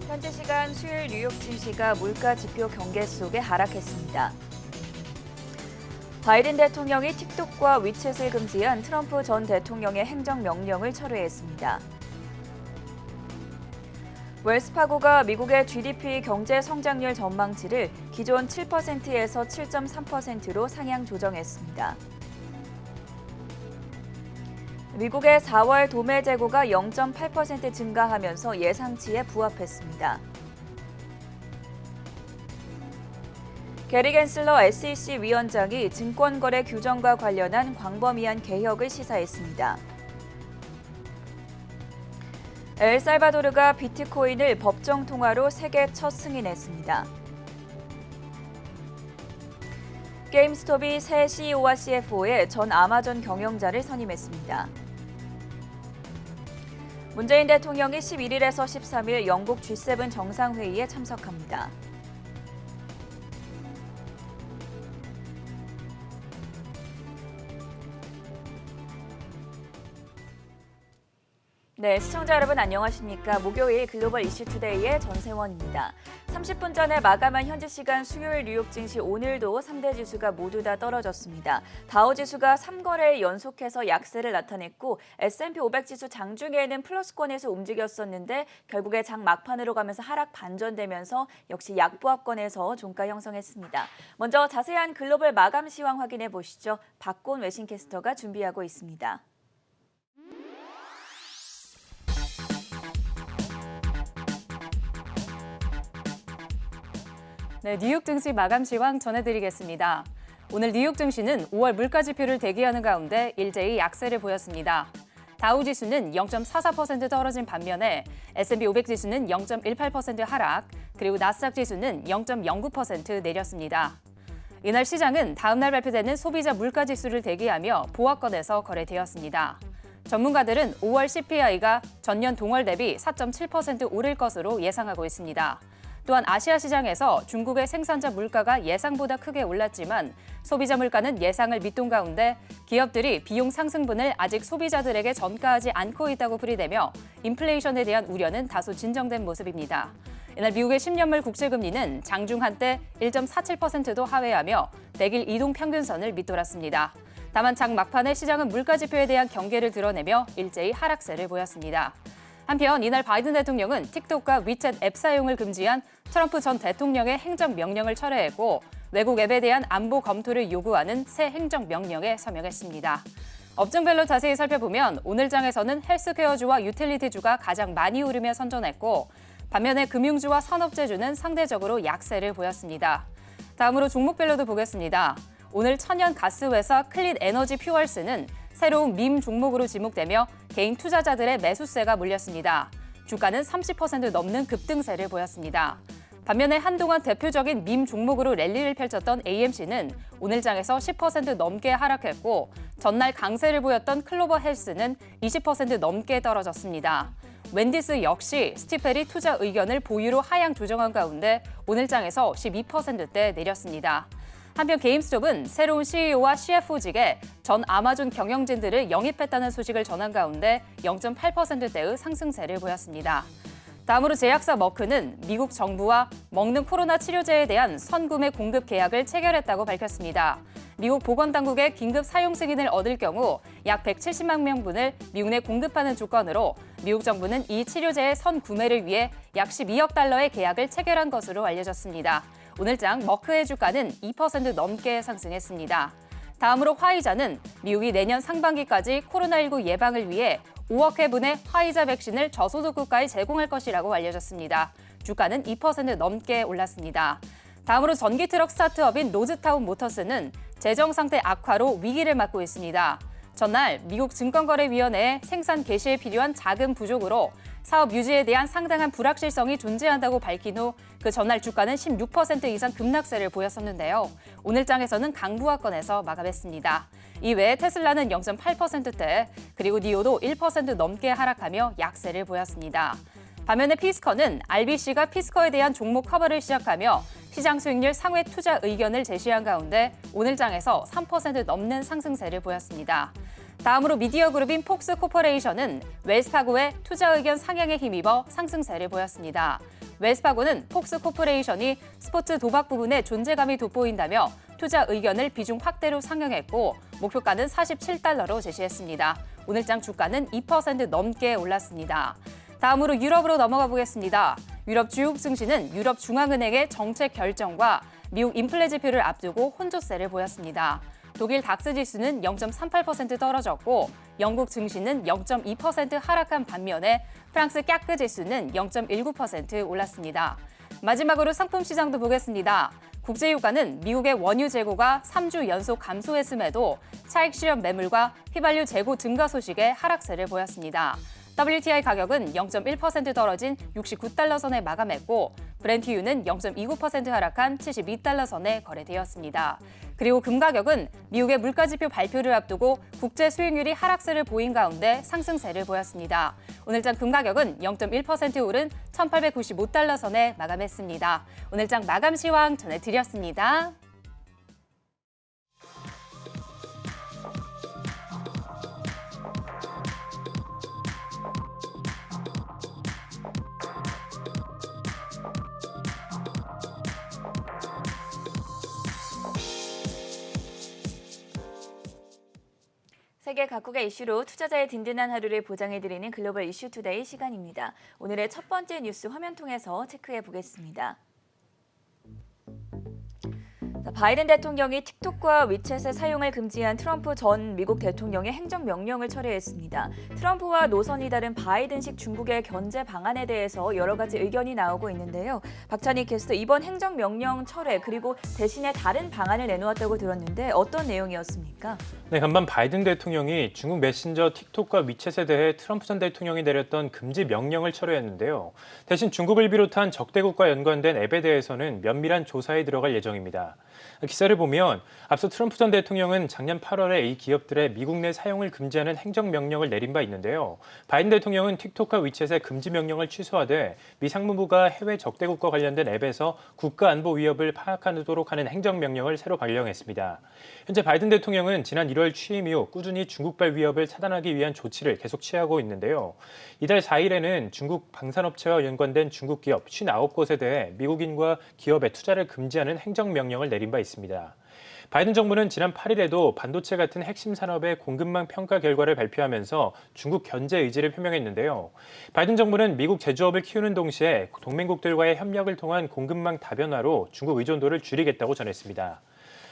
현지 시간 수요일 뉴욕 증시가 물가 지표 경계 속에 하락했습니다. 바이든 대통령이 틱톡과 위챗을 금지한 트럼프 전 대통령의 행정명령을 철회했습니다. 웰스파고가 미국의 GDP 경제 성장률 전망치를 기존 7%에서 7.3%로 상향 조정했습니다. 미국의 4월 도매 재고가 0.8% 증가하면서 예상치에 부합했습니다. 게리 겐슬러 SEC 위원장이 증권거래 규정과 관련한 광범위한 개혁을 시사했습니다. 엘살바도르가 비트코인을 법정 통화로 세계 첫 승인했습니다. 게임스톱이 새 CEO와 CFO에 전 아마존 경영자를 선임했습니다. 문재인 대통령이 11일에서 13일 영국 G7 정상회의에 참석합니다. 네, 시청자 여러분 안녕하십니까? 목요일 글로벌 이슈투데이의 전세원입니다. 30분 전에 마감한 현지 시간 수요일 뉴욕 증시 오늘도 3대 지수가 모두 다 떨어졌습니다. 다우지수가 3거래일 연속해서 약세를 나타냈고 S&P 500 지수 장중에는 플러스권에서 움직였었는데 결국에 장 막판으로 가면서 하락 반전되면서 역시 약보합권에서 종가 형성했습니다. 먼저 자세한 글로벌 마감 시황 확인해 보시죠. 박곤 외신캐스터가 준비하고 있습니다. 네, 뉴욕 증시 마감 시황 전해드리겠습니다. 오늘 뉴욕 증시는 5월 물가 지표를 대기하는 가운데 일제히 약세를 보였습니다. 다우 지수는 0.44% 떨어진 반면에 S&P 500 지수는 0.18% 하락, 그리고 나스닥 지수는 0.09% 내렸습니다. 이날 시장은 다음 날 발표되는 소비자 물가 지수를 대기하며 보합권에서 거래되었습니다. 전문가들은 5월 CPI가 전년 동월 대비 4.7% 오를 것으로 예상하고 있습니다. 또한 아시아 시장에서 중국의 생산자 물가가 예상보다 크게 올랐지만 소비자 물가는 예상을 밑돈 가운데 기업들이 비용 상승분을 아직 소비자들에게 전가하지 않고 있다고 풀이되며 인플레이션에 대한 우려는 다소 진정된 모습입니다. 이날 미국의 10년물 국채금리는 장중 한때 1.47%도 하회하며 100일 이동 평균선을 밑돌았습니다. 다만 장 막판에 시장은 물가 지표에 대한 경계를 드러내며 일제히 하락세를 보였습니다. 한편 이날 바이든 대통령은 틱톡과 위챗 앱 사용을 금지한 트럼프 전 대통령의 행정명령을 철회했고 외국 앱에 대한 안보 검토를 요구하는 새 행정명령에 서명했습니다. 업종별로 자세히 살펴보면 오늘 장에서는 헬스케어주와 유틸리티주가 가장 많이 오르며 선전했고 반면에 금융주와 산업재주는 상대적으로 약세를 보였습니다. 다음으로 종목별로도 보겠습니다. 오늘 천연 가스 회사 클린 에너지 퓨얼스는 새로운 밈 종목으로 지목되며 개인 투자자들의 매수세가 몰렸습니다. 주가는 30% 넘는 급등세를 보였습니다. 반면에 한동안 대표적인 밈 종목으로 랠리를 펼쳤던 AMC는 오늘 장에서 10% 넘게 하락했고 전날 강세를 보였던 클로버 헬스는 20% 넘게 떨어졌습니다. 웬디스 역시 스티펠이 투자 의견을 보유로 하향 조정한 가운데 오늘 장에서 12%대 내렸습니다. 한편 게임스톱은 새로운 CEO와 CFO직에 전 아마존 경영진들을 영입했다는 소식을 전한 가운데 0.8%대의 상승세를 보였습니다. 다음으로 제약사 머크는 미국 정부와 먹는 코로나 치료제에 대한 선구매 공급 계약을 체결했다고 밝혔습니다. 미국 보건당국의 긴급 사용 승인을 얻을 경우 약 170만 명분을 미국 내 공급하는 조건으로 미국 정부는 이 치료제의 선구매를 위해 약 12억 달러의 계약을 체결한 것으로 알려졌습니다. 오늘장 머크의 주가는 2% 넘게 상승했습니다. 다음으로 화이자는 미국이 내년 상반기까지 코로나19 예방을 위해 5억 회분의 화이자 백신을 저소득 국가에 제공할 것이라고 알려졌습니다. 주가는 2% 넘게 올랐습니다. 다음으로 전기트럭 스타트업인 노즈타운 모터스는 재정 상태 악화로 위기를 맞고 있습니다. 전날 미국 증권거래위원회의 생산 개시에 필요한 자금 부족으로 사업 유지에 대한 상당한 불확실성이 존재한다고 밝힌 후 그 전날 주가는 16% 이상 급락세를 보였었는데요. 오늘 장에서는 강부하권에서 마감했습니다. 이외에 테슬라는 0.8%대, 그리고 니오도 1% 넘게 하락하며 약세를 보였습니다. 반면에 피스커는 RBC가 피스커에 대한 종목 커버를 시작하며 시장 수익률 상회 투자 의견을 제시한 가운데 오늘 장에서 3% 넘는 상승세를 보였습니다. 다음으로 미디어 그룹인 폭스 코퍼레이션은 웰스파고의 투자 의견 상향에 힘입어 상승세를 보였습니다. 웰스파고는 폭스 코퍼레이션이 스포츠 도박 부분에 존재감이 돋보인다며 투자 의견을 비중 확대로 상향했고 목표가는 47달러로 제시했습니다. 오늘장 주가는 2% 넘게 올랐습니다. 다음으로 유럽으로 넘어가 보겠습니다. 유럽 주요 증시는 유럽 중앙은행의 정책 결정과 미국 인플레 지표를 앞두고 혼조세를 보였습니다. 독일 닥스 지수는 0.38% 떨어졌고 영국 증시는 0.2% 하락한 반면에 프랑스 깍그 지수는 0.19% 올랐습니다. 마지막으로 상품 시장도 보겠습니다. 국제유가는 미국의 원유 재고가 3주 연속 감소했음에도 차익 실현 매물과 휘발유 재고 증가 소식에 하락세를 보였습니다. WTI 가격은 0.1% 떨어진 69달러 선에 마감했고 브렌트유는 0.29% 하락한 72달러 선에 거래되었습니다. 그리고 금 가격은 미국의 물가지표 발표를 앞두고 국제 수익률이 하락세를 보인 가운데 상승세를 보였습니다. 오늘장 금 가격은 0.1% 오른 1,895달러 선에 마감했습니다. 오늘장 마감 시황 전해드렸습니다. 세계 각국의 이슈로 투자자의 든든한 하루를 보장해드리는 글로벌 이슈 투데이 시간입니다. 오늘의 첫 번째 뉴스 화면 통해서 체크해 보겠습니다. 바이든 대통령이 틱톡과 위챗의 사용을 금지한 트럼프 전 미국 대통령의 행정명령을 철회했습니다. 트럼프와 노선이 다른 바이든식 중국의 견제 방안에 대해서 여러 가지 의견이 나오고 있는데요. 박찬희 캐스터, 이번 행정명령 철회 그리고 대신에 다른 방안을 내놓았다고 들었는데 어떤 내용이었습니까? 네, 간밤 바이든 대통령이 중국 메신저 틱톡과 위챗에 대해 트럼프 전 대통령이 내렸던 금지 명령을 철회했는데요. 대신 중국을 비롯한 적대국과 연관된 앱에 대해서는 면밀한 조사에 들어갈 예정입니다. 기사를 보면 앞서 트럼프 전 대통령은 작년 8월에 이 기업들의 미국 내 사용을 금지하는 행정명령을 내린 바 있는데요. 바이든 대통령은 틱톡과 위챗의 금지 명령을 취소하되 미 상무부가 해외 적대국과 관련된 앱에서 국가안보 위협을 파악하도록 하는 행정명령을 새로 발령했습니다. 현재 바이든 대통령은 지난 1월 취임 이후 꾸준히 중국발 위협을 차단하기 위한 조치를 계속 취하고 있는데요. 이달 4일에는 중국 방산업체와 연관된 중국 기업 59곳에 대해 미국인과 기업의 투자를 금지하는 행정명령을 내린 바 있습니다. 바이든 정부는 지난 8일에도 반도체 같은 핵심 산업의 공급망 평가 결과를 발표하면서 중국 견제 의지를 표명했는데요. 바이든 정부는 미국 제조업을 키우는 동시에 동맹국들과의 협력을 통한 공급망 다변화로 중국 의존도를 줄이겠다고 전했습니다.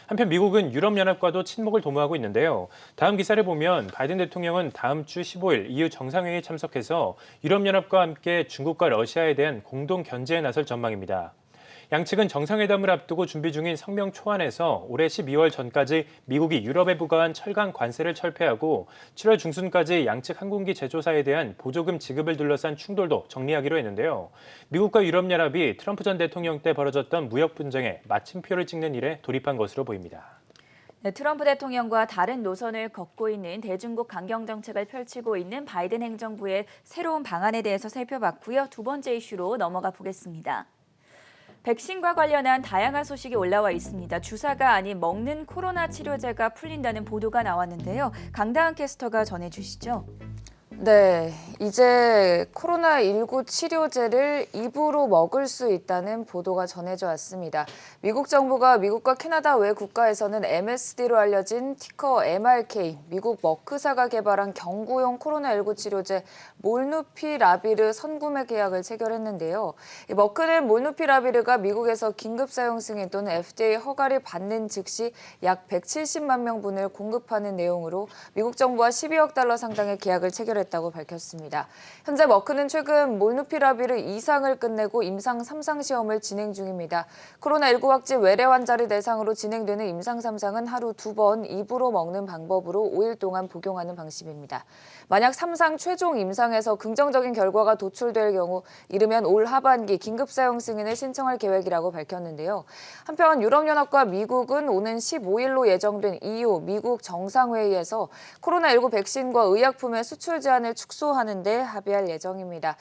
한편 미국은 유럽연합과도 친목을 도모하고 있는데요. 다음 기사를 보면 바이든 대통령은 다음 주 15일 EU 정상회의에 참석해서 유럽연합과 함께 중국과 러시아에 대한 공동 견제에 나설 전망입니다. 양측은 정상회담을 앞두고 준비 중인 성명 초안에서 올해 12월 전까지 미국이 유럽에 부과한 철강 관세를 철폐하고 7월 중순까지 양측 항공기 제조사에 대한 보조금 지급을 둘러싼 충돌도 정리하기로 했는데요. 미국과 유럽연합이 트럼프 전 대통령 때 벌어졌던 무역 분쟁에 마침표를 찍는 일에 돌입한 것으로 보입니다. 네, 트럼프 대통령과 다른 노선을 걷고 있는 대중국 강경 정책을 펼치고 있는 바이든 행정부의 새로운 방안에 대해서 살펴봤고요. 두 번째 이슈로 넘어가 보겠습니다. 백신과 관련한 다양한 소식이 올라와 있습니다. 주사가 아닌 먹는 코로나 치료제가 풀린다는 보도가 나왔는데요. 강다은 캐스터가 전해주시죠. 네, 이제 코로나19 치료제를 입으로 먹을 수 있다는 보도가 전해져 왔습니다. 미국 정부가 미국과 캐나다 외 국가에서는 MSD로 알려진 티커 MRK, 미국 머크사가 개발한 경구용 코로나19 치료제 몰누피라비르 선구매 계약을 체결했는데요. 머크는 몰누피라비르가 미국에서 긴급 사용 승인 또는 FDA 허가를 받는 즉시 약 170만 명분을 공급하는 내용으로 미국 정부와 12억 달러 상당의 계약을 체결했다고 밝혔습니다. 현재 머크는 최근 몰누피라비르 2상을 끝내고 임상 3상 시험을 진행 중입니다. 코로나19 확진 외래 환자를 대상으로 진행되는 임상 3상은 하루 2번 입으로 먹는 방법으로 5일 동안 복용하는 방식입니다. 만약 3상 최종 임상에서 긍정적인 결과가 도출될 경우 이르면 올 하반기 긴급 사용 승인을 신청할 계획이라고 밝혔는데요. 한편 유럽연합과 미국은 오는 15일로 예정된 EU 미국 정상회의에서 코로나19 백신과 의약품의 수출 제한 제한을 축소하는 데 합의할 예정입니다.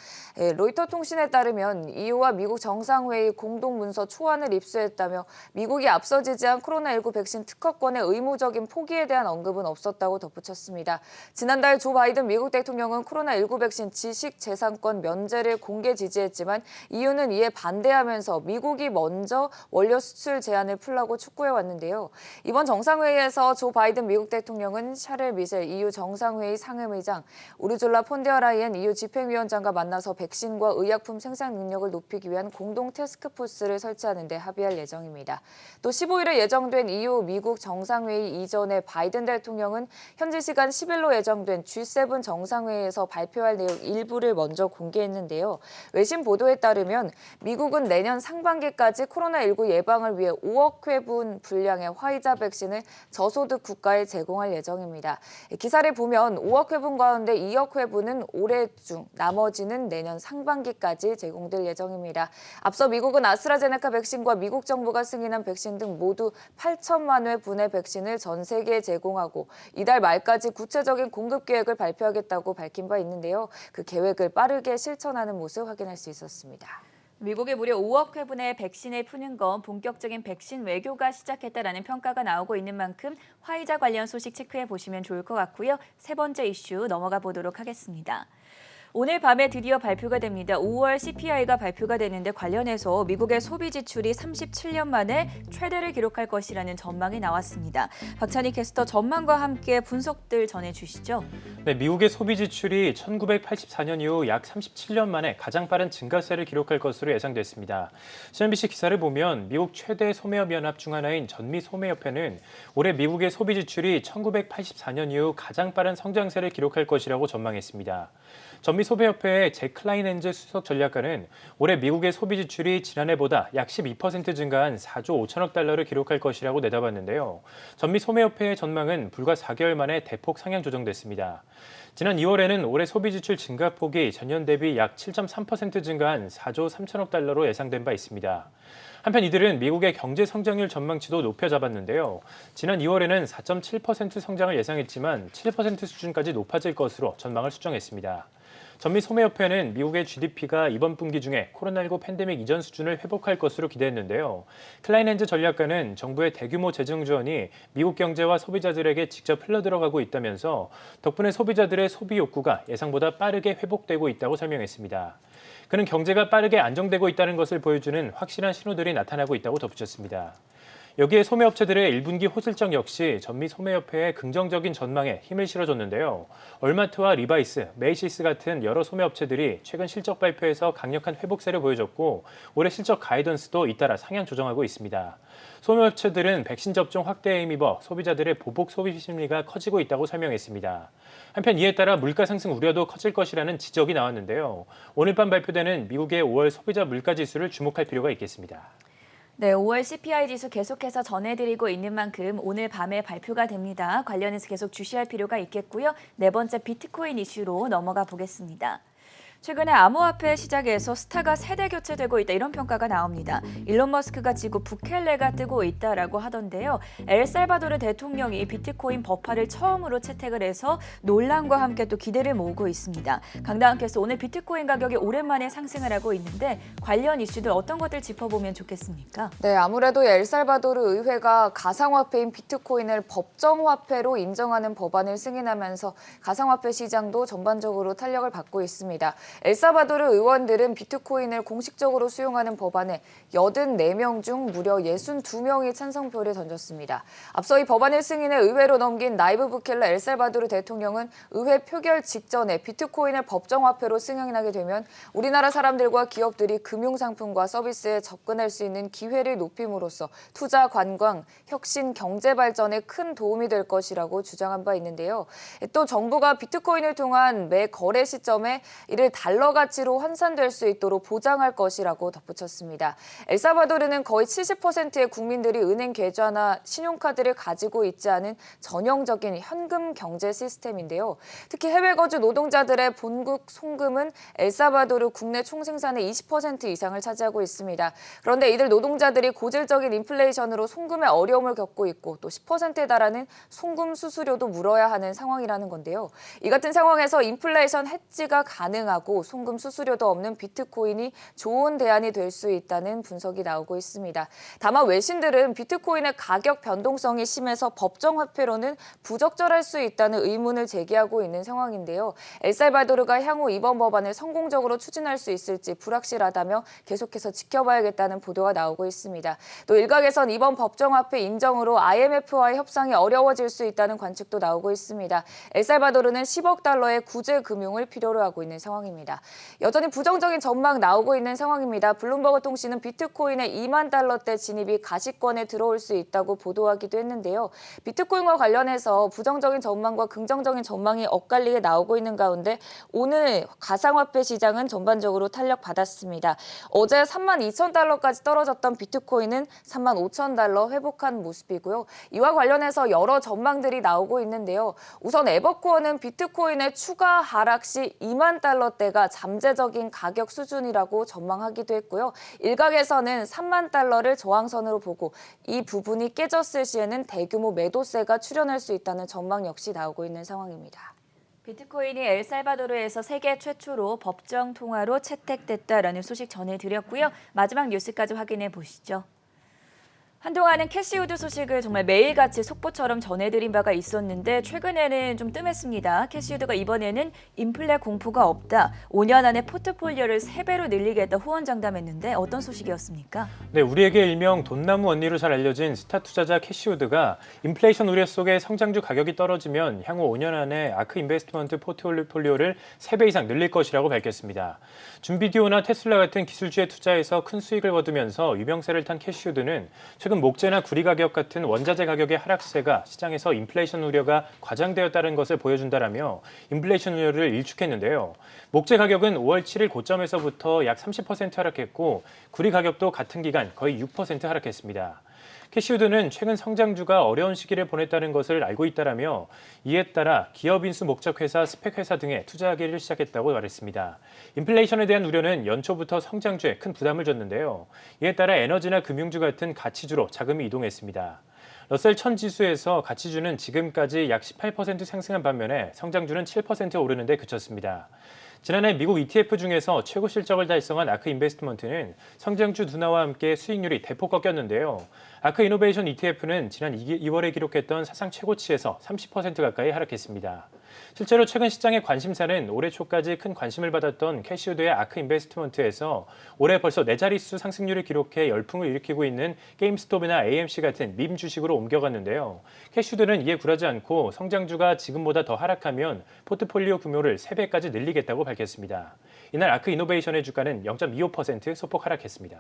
로이터 통신에 따르면 EU와 미국 정상회의 공동문서 초안을 입수했다며 미국이 앞서 지지한 코로나19 백신 특허권의 의무적인 포기에 대한 언급은 없었다고 덧붙였습니다. 지난달 조 바이든 미국 대통령은 코로나19 백신 지식 재산권 면제를 공개 지지했지만 EU는 이에 반대하면서 미국이 먼저 원료 수출 제한을 풀라고 촉구해왔는데요. 이번 정상회의에서 조 바이든 미국 대통령은 샤를 미셸 EU 정상회의 상임의장, 우르줄라 폰데어라이엔 EU 집행위원장과 만나서 백신과 의약품 생산 능력을 높이기 위한 공동 태스크포스를 설치하는 데 합의할 예정입니다. 또 15일에 예정된 EU 미국 정상회의 이전에 바이든 대통령은 현지 시간 10일로 예정된 G7 정상회의에서 발표할 내용 일부를 먼저 공개했는데요. 외신 보도에 따르면 미국은 내년 상반기까지 코로나19 예방을 위해 5억 회분 분량의 화이자 백신을 저소득 국가에 제공할 예정입니다. 기사를 보면 5억 회분 가운데 2억 회분은 올해 중 나머지는 내년 상반기까지 제공될 예정입니다. 앞서 미국은 아스트라제네카 백신과 미국 정부가 승인한 백신 등 모두 8천만 회분의 백신을 전 세계에 제공하고 이달 말까지 구체적인 공급 계획을 발표하겠다고 밝힌 바 있는데요. 그 계획을 빠르게 실천하는 모습 확인할 수 있었습니다. 미국이 무려 5억 회분의 백신을 푸는 건 본격적인 백신 외교가 시작했다라는 평가가 나오고 있는 만큼 화이자 관련 소식 체크해 보시면 좋을 것 같고요. 세 번째 이슈 넘어가 보도록 하겠습니다. 오늘 밤에 드디어 발표가 됩니다. 5월 CPI가 발표가 되는데 관련해서 미국의 소비 지출이 37년 만에 최대를 기록할 것이라는 전망이 나왔습니다. 박찬희 캐스터 전망과 함께 분석들 전해주시죠. 네, 미국의 소비 지출이 1984년 이후 약 37년 만에 가장 빠른 증가세를 기록할 것으로 예상됐습니다. CNBC 기사를 보면 미국 최대 소매업 연합 중 하나인 전미소매협회는 올해 미국의 소비 지출이 1984년 이후 가장 빠른 성장세를 기록할 것이라고 전망했습니다. 전미소비협회의 잭 클라인엔즈 수석 전략가는 올해 미국의 소비 지출이 지난해보다 약 12% 증가한 4조 5천억 달러를 기록할 것이라고 내다봤는데요. 전미소매협회의 전망은 불과 4개월 만에 대폭 상향 조정됐습니다. 지난 2월에는 올해 소비 지출 증가폭이 전년 대비 약 7.3% 증가한 4조 3천억 달러로 예상된 바 있습니다. 한편 이들은 미국의 경제 성장률 전망치도 높여 잡았는데요. 지난 2월에는 4.7% 성장을 예상했지만 7% 수준까지 높아질 것으로 전망을 수정했습니다. 전미소매협회는 미국의 GDP가 이번 분기 중에 코로나19 팬데믹 이전 수준을 회복할 것으로 기대했는데요. 클라인엔즈 전략가는 정부의 대규모 재정 지원이 미국 경제와 소비자들에게 직접 흘러들어가고 있다면서 덕분에 소비자들의 소비 욕구가 예상보다 빠르게 회복되고 있다고 설명했습니다. 그는 경제가 빠르게 안정되고 있다는 것을 보여주는 확실한 신호들이 나타나고 있다고 덧붙였습니다. 여기에 소매업체들의 1분기 호실적 역시 전미소매협회의 긍정적인 전망에 힘을 실어줬는데요. 얼마트와 리바이스, 메이시스 같은 여러 소매업체들이 최근 실적 발표에서 강력한 회복세를 보여줬고 올해 실적 가이던스도 잇따라 상향 조정하고 있습니다. 소매업체들은 백신 접종 확대에 힘입어 소비자들의 보복 소비 심리가 커지고 있다고 설명했습니다. 한편 이에 따라 물가 상승 우려도 커질 것이라는 지적이 나왔는데요. 오늘 밤 발표되는 미국의 5월 소비자 물가 지수를 주목할 필요가 있겠습니다. 네, 5월 CPI 지수 계속해서 전해드리고 있는 만큼 오늘 밤에 발표가 됩니다. 관련해서 계속 주시할 필요가 있겠고요. 네 번째 비트코인 이슈로 넘어가 보겠습니다. 최근에 암호화폐 시장에서 스타가 세대 교체되고 있다 이런 평가가 나옵니다. 일론 머스크가 지고 부켈레가 뜨고 있다라고 하던데요. 엘살바도르 대통령이 비트코인 법화를 처음으로 채택을 해서 논란과 함께 또 기대를 모으고 있습니다. 강다은 캐스터 오늘 비트코인 가격이 오랜만에 상승을 하고 있는데 관련 이슈들 어떤 것들 짚어보면 좋겠습니까? 네, 아무래도 엘살바도르 의회가 가상화폐인 비트코인을 법정화폐로 인정하는 법안을 승인하면서 가상화폐 시장도 전반적으로 탄력을 받고 있습니다. 엘살바도르 의원들은 비트코인을 공식적으로 수용하는 법안에 84명 중 무려 62명이 찬성표를 던졌습니다. 앞서 이 법안을 승인해 의회로 넘긴 나이브 부켈레 엘살바도르 대통령은 의회 표결 직전에 비트코인을 법정화폐로 승인하게 되면 우리나라 사람들과 기업들이 금융상품과 서비스에 접근할 수 있는 기회를 높임으로써 투자, 관광, 혁신, 경제 발전에 큰 도움이 될 것이라고 주장한 바 있는데요. 또 정부가 비트코인을 통한 매 거래 시점에 이를 달러 가치로 환산될 수 있도록 보장할 것이라고 덧붙였습니다. 엘살바도르는 거의 70%의 국민들이 은행 계좌나 신용카드를 가지고 있지 않은 전형적인 현금 경제 시스템인데요. 특히 해외 거주 노동자들의 본국 송금은 엘살바도르 국내 총생산의 20% 이상을 차지하고 있습니다. 그런데 이들 노동자들이 고질적인 인플레이션으로 송금에 어려움을 겪고 있고 또 10%에 달하는 송금 수수료도 물어야 하는 상황이라는 건데요. 이 같은 상황에서 인플레이션 해지가 가능하고 송금 수수료도 없는 비트코인이 좋은 대안이 될 수 있다는 분석이 나오고 있습니다. 다만 외신들은 비트코인의 가격 변동성이 심해서 법정 화폐로는 부적절할 수 있다는 의문을 제기하고 있는 상황인데요. 엘살바도르가 향후 이번 법안을 성공적으로 추진할 수 있을지 불확실하다며 계속해서 지켜봐야겠다는 보도가 나오고 있습니다. 또 일각에선 이번 법정화폐 인정으로 IMF와의 협상이 어려워질 수 있다는 관측도 나오고 있습니다. 엘살바도르는 10억 달러의 구제 금융을 필요로 하고 있는 상황입니다. 여전히 부정적인 전망 나오고 있는 상황입니다. 블룸버그 통신은 비트코인의 2만 달러대 진입이 가시권에 들어올 수 있다고 보도하기도 했는데요. 비트코인과 관련해서 부정적인 전망과 긍정적인 전망이 엇갈리게 나오고 있는 가운데 오늘 가상화폐 시장은 전반적으로 탄력받았습니다. 어제 3만 2천 달러까지 떨어졌던 비트코인은 3만 5천 달러 회복한 모습이고요. 이와 관련해서 여러 전망들이 나오고 있는데요. 우선 에버코어는 비트코인의 추가 하락 시 2만 달러대가 잠재적인 가격 수준이라고 전망하기도 했고요. 일각에서는 3만 달러를 저항선으로 보고 이 부분이 깨졌을 시에는 대규모 매도세가 출현할 수 있다는 전망 역시 나오고 있는 상황입니다. 비트코인이 엘살바도르에서 세계 최초로 법정 통화로 채택됐다라는 소식 전해드렸고요. 마지막 뉴스까지 확인해 보시죠. 한동안은 캐시우드 소식을 정말 매일같이 속보처럼 전해드린 바가 있었는데 최근에는 좀 뜸했습니다. 캐시우드가 이번에는 인플레 공포가 없다. 5년 안에 포트폴리오를 3배로 늘리겠다 후원장담했는데 어떤 소식이었습니까? 네, 우리에게 일명 돈나무 언니로 잘 알려진 스타 투자자 캐시우드가 인플레이션 우려 속에 성장주 가격이 떨어지면 향후 5년 안에 아크 인베스트먼트 포트폴리오를 3배 이상 늘릴 것이라고 밝혔습니다. 준비디오나 테슬라 같은 기술주에 투자해서 큰 수익을 거두면서 유명세를 탄 캐시우드는 최근 목재나 구리 가격 같은 원자재 가격의 하락세가 시장에서 인플레이션 우려가 과장되었다는 것을 보여준다라며 인플레이션 우려를 일축했는데요. 목재 가격은 5월 7일 고점에서부터 약 30% 하락했고 구리 가격도 같은 기간 거의 6% 하락했습니다. 캐시우드는 최근 성장주가 어려운 시기를 보냈다는 것을 알고 있다라며 이에 따라 기업 인수 목적회사, 스펙회사 등에 투자하기를 시작했다고 말했습니다. 인플레이션에 대한 우려는 연초부터 성장주에 큰 부담을 줬는데요. 이에 따라 에너지나 금융주 같은 가치주로 자금이 이동했습니다. 러셀 1000 지수에서 가치주는 지금까지 약 18% 상승한 반면에 성장주는 7% 오르는 데 그쳤습니다. 지난해 미국 ETF 중에서 최고 실적을 달성한 아크 인베스트먼트는 성장주 둔화와 함께 수익률이 대폭 꺾였는데요. 아크 이노베이션 ETF는 지난 2월에 기록했던 사상 최고치에서 30% 가까이 하락했습니다. 실제로 최근 시장의 관심사는 올해 초까지 큰 관심을 받았던 캐시우드의 아크 인베스트먼트에서 올해 벌써 4자릿수 상승률을 기록해 열풍을 일으키고 있는 게임스톱이나 AMC 같은 밈 주식으로 옮겨갔는데요. 캐시우드는 이에 굴하지 않고 성장주가 지금보다 더 하락하면 포트폴리오 규모를 3배까지 늘리겠다고 밝혔습니다. 이날 아크 이노베이션의 주가는 0.25% 소폭 하락했습니다.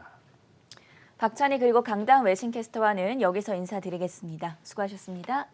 박찬희 그리고 강당 외신캐스터와는 여기서 인사드리겠습니다. 수고하셨습니다.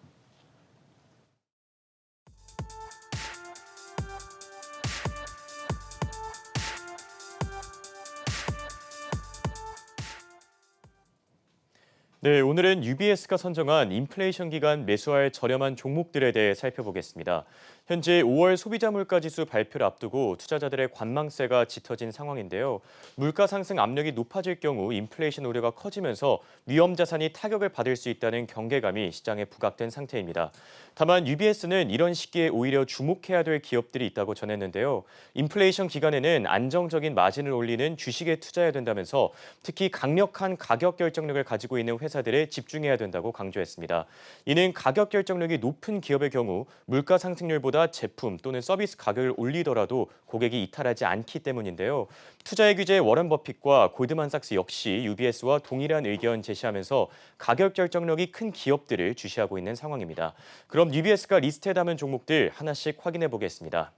네, 오늘은 UBS가 선정한 인플레이션 기간 매수할 저렴한 종목들에 대해 살펴보겠습니다. 현재 5월 소비자 물가지수 발표를 앞두고 투자자들의 관망세가 짙어진 상황인데요. 물가 상승 압력이 높아질 경우 인플레이션 우려가 커지면서 위험 자산이 타격을 받을 수 있다는 경계감이 시장에 부각된 상태입니다. 다만 UBS는 이런 시기에 오히려 주목해야 될 기업들이 있다고 전했는데요. 인플레이션 기간에는 안정적인 마진을 올리는 주식에 투자해야 된다면서 특히 강력한 가격 결정력을 가지고 있는 회사들에 집중해야 된다고 강조했습니다. 이는 가격 결정력이 높은 기업의 경우 물가 상승률보다 제품 또는 서비스 가격을 올리더라도 고객이 이탈하지 않기 때문인데요. 투자의 규제 워런 버핏과 골드만삭스 역시 UBS와 동일한 의견 제시하면서 가격 결정력이 큰 기업들을 주시하고 있는 상황입니다. 그럼 UBS가 리스트에 담은 종목들 하나씩 확인해 보겠습니다.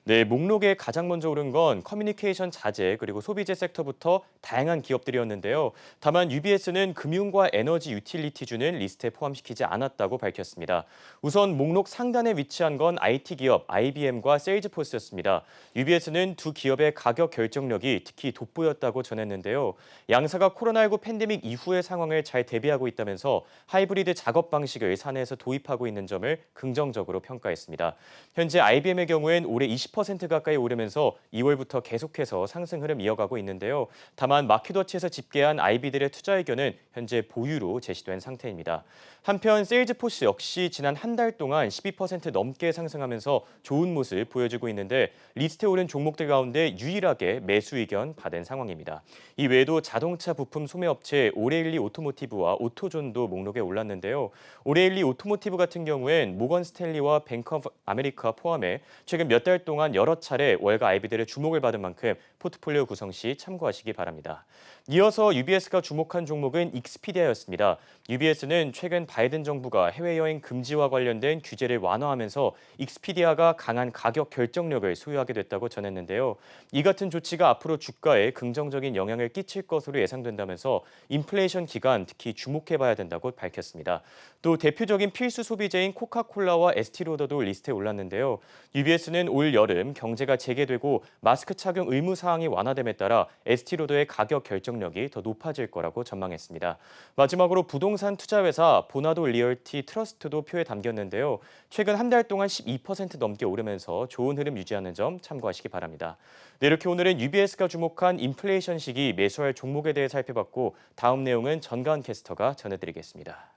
네, 목록에 가장 먼저 오른 건 커뮤니케이션 자재 그리고 소비재 섹터부터 다양한 기업들이었는데요. 다만 UBS는 금융과 에너지 유틸리티주는 리스트에 포함시키지 않았다고 밝혔습니다. 우선 목록 상단에 위치한 건 IT 기업 IBM과 세일즈포스였습니다. UBS는 두 기업의 가격 결정력이 특히 돋보였다고 전했는데요. 양사가 코로나19 팬데믹 이후의 상황을 잘 대비하고 있다면서 하이브리드 작업 방식을 사내에서 도입하고 있는 점을 긍정적으로 평가했습니다. 현재 IBM의 경우엔 올해 20% 가까이 오르면서 2월부터 계속해서 상승 흐름 이어가고 있는데요. 다만 마켓워치에서 집계한 IB들의 투자 의견은 현재 보유로 제시된 상태입니다. 한편 세일즈포스 역시 지난 한 달 동안 12% 넘게 상승하면서 좋은 모습 보여주고 있는데 리스트에 오른 종목들 가운데 유일하게 매수 의견 받은 상황입니다. 이 외에도 자동차 부품 소매업체 오레일리 오토모티브와 오토존도 목록에 올랐는데요. 오레일리 오토모티브 같은 경우엔 모건 스탠리와 뱅크 오브 아메리카 포함해 최근 몇 달 동안 여러 차례 월가 IB들의 주목을 받은 만큼 포트폴리오 구성 시 참고하시기 바랍니다. 이어서 UBS가 주목한 종목은 익스피디아였습니다. UBS는 최근 바이든 정부가 해외여행 금지와 관련된 규제를 완화하면서 익스피디아가 강한 가격 결정력을 소유하게 됐다고 전했는데요. 이 같은 조치가 앞으로 주가에 긍정적인 영향을 끼칠 것으로 예상된다면서 인플레이션 기간 특히 주목해봐야 된다고 밝혔습니다. 또 대표적인 필수 소비재인 코카콜라와 에스티로더도 리스트에 올랐는데요. UBS는 올 여름 경제가 재개되고 마스크 착용 의무 사항이 완화됨에 따라 에스티로더의 가격 결정력이 더 높아질 거라고 전망했습니다. 마지막으로 부동산 투자회사 보나도 리얼티 트러스트도 표에 담겼는데요. 최근 한 달 동안 12% 넘게 오르면서 좋은 흐름 유지하는 점 참고하시기 바랍니다. 네, 이렇게 오늘은 UBS가 주목한 인플레이션 시기 매수할 종목에 대해 살펴봤고 다음 내용은 전가은 캐스터가 전해드리겠습니다.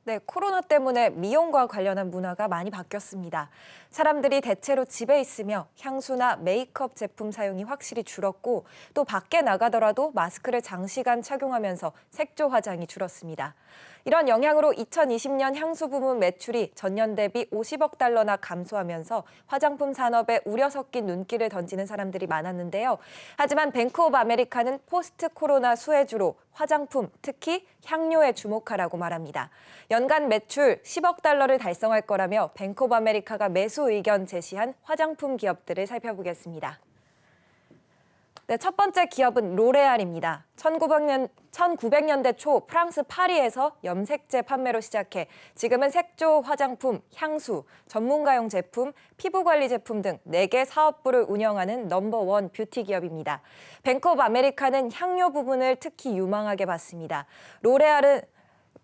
네, 코로나 때문에 미용과 관련한 문화가 많이 바뀌었습니다. 사람들이 대체로 집에 있으며 향수나 메이크업 제품 사용이 확실히 줄었고 또 밖에 나가더라도 마스크를 장시간 착용하면서 색조 화장이 줄었습니다. 이런 영향으로 2020년 향수 부문 매출이 전년 대비 50억 달러나 감소하면서 화장품 산업에 우려 섞인 눈길을 던지는 사람들이 많았는데요. 하지만 뱅크 오브 아메리카는 포스트 코로나 수혜주로 화장품, 특히 향료에 주목하라고 말합니다. 연간 매출 10억 달러를 달성할 거라며 뱅크 오브 아메리카가 매수 의견 제시한 화장품 기업들을 살펴보겠습니다. 네, 첫 번째 기업은 로레알입니다. 1900년대 초 프랑스 파리에서 염색제 판매로 시작해 지금은 색조 화장품, 향수, 전문가용 제품, 피부관리 제품 등 4개 사업부를 운영하는 넘버원 뷰티 기업입니다. 뱅크 오브 아메리카는 향료 부분을 특히 유망하게 봤습니다. 로레알은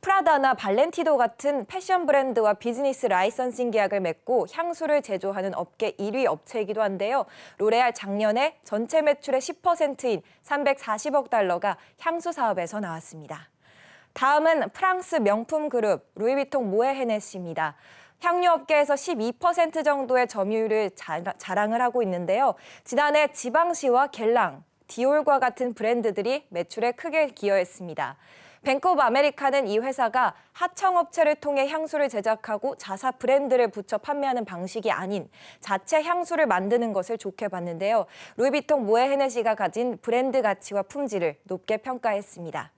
프라다나 발렌티노 같은 패션 브랜드와 비즈니스 라이선싱 계약을 맺고 향수를 제조하는 업계 1위 업체이기도 한데요. 로레알 작년에 전체 매출의 10%인 340억 달러가 향수 사업에서 나왔습니다. 다음은 프랑스 명품 그룹 루이비통 모에 헤네시입니다. 향료 업계에서 12% 정도의 점유율을 자랑을 하고 있는데요. 지난해 지방시와 겔랑, 디올과 같은 브랜드들이 매출에 크게 기여했습니다. 뱅크 오브 아메리카는 이 회사가 하청업체를 통해 향수를 제작하고 자사 브랜드를 붙여 판매하는 방식이 아닌 자체 향수를 만드는 것을 좋게 봤는데요. 루이비통 모에 헤네시가 가진 브랜드 가치와 품질을 높게 평가했습니다.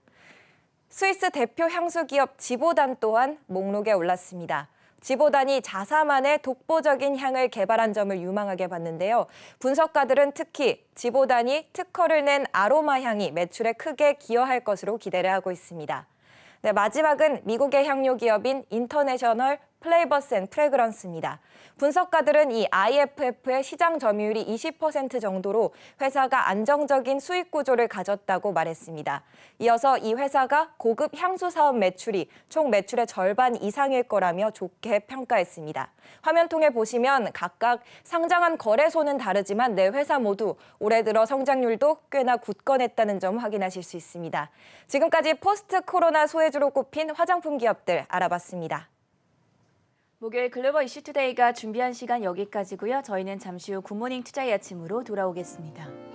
스위스 대표 향수 기업 지보단 또한 목록에 올랐습니다. 지보단이 자사만의 독보적인 향을 개발한 점을 유망하게 봤는데요. 분석가들은 특히 지보단이 특허를 낸 아로마 향이 매출에 크게 기여할 것으로 기대를 하고 있습니다. 네, 마지막은 미국의 향료 기업인 인터내셔널 플레이버스 앤 프레그런스입니다. 분석가들은 이 IFF의 시장 점유율이 20% 정도로 회사가 안정적인 수익 구조를 가졌다고 말했습니다. 이어서 이 회사가 고급 향수 사업 매출이 총 매출의 절반 이상일 거라며 좋게 평가했습니다. 화면 통해 보시면 각각 상장한 거래소는 다르지만 네 회사 모두 올해 들어 성장률도 꽤나 굳건했다는 점 확인하실 수 있습니다. 지금까지 포스트 코로나 소외주로 꼽힌 화장품 기업들 알아봤습니다. 목요일 글로벌 이슈투데이가 준비한 시간 여기까지고요. 저희는 잠시 후 굿모닝 투자의 아침으로 돌아오겠습니다.